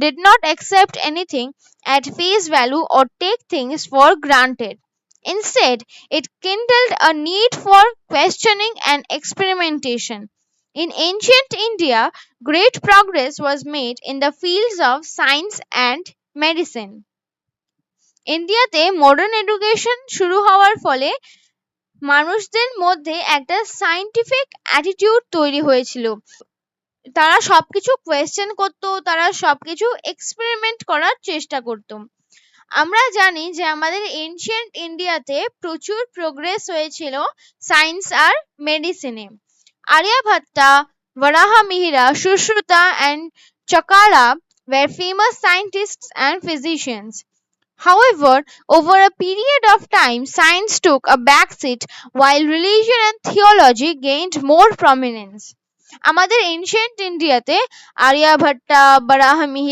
did not accept anything at face value or take things for granted. Instead, it kindled a need for questioning and experimentation. In ancient India, great progress was made in the fields of science and medicine. ইন্ডিয়াতে modern education শুরু হওয়ার ফলে মানুষদের মধ্যে একটা scientific attitude তৈরি হয়েছিল। তারা সবকিছু কোয়েশ্চেন করতো, তারা সবকিছু এক্সপেরিমেন্ট করার চেষ্টা করতো। আমরা জানি যে আমাদের এনশিয়েন্ট ইন্ডিয়াতে প্রচুর প্রোগ্রেস হয়েছিল সায়েন্স আর মেডিসিনে। Aryabhata, Varahamihira, Sushruta and Chakara were famous scientists and physicians. However, over a period of time, science took a backseat while religion and theology gained more prominence. আমাদের এনশিয়েন্ট ইন্ডিয়াতে আর্যভট্টা, বারাহমিহিরা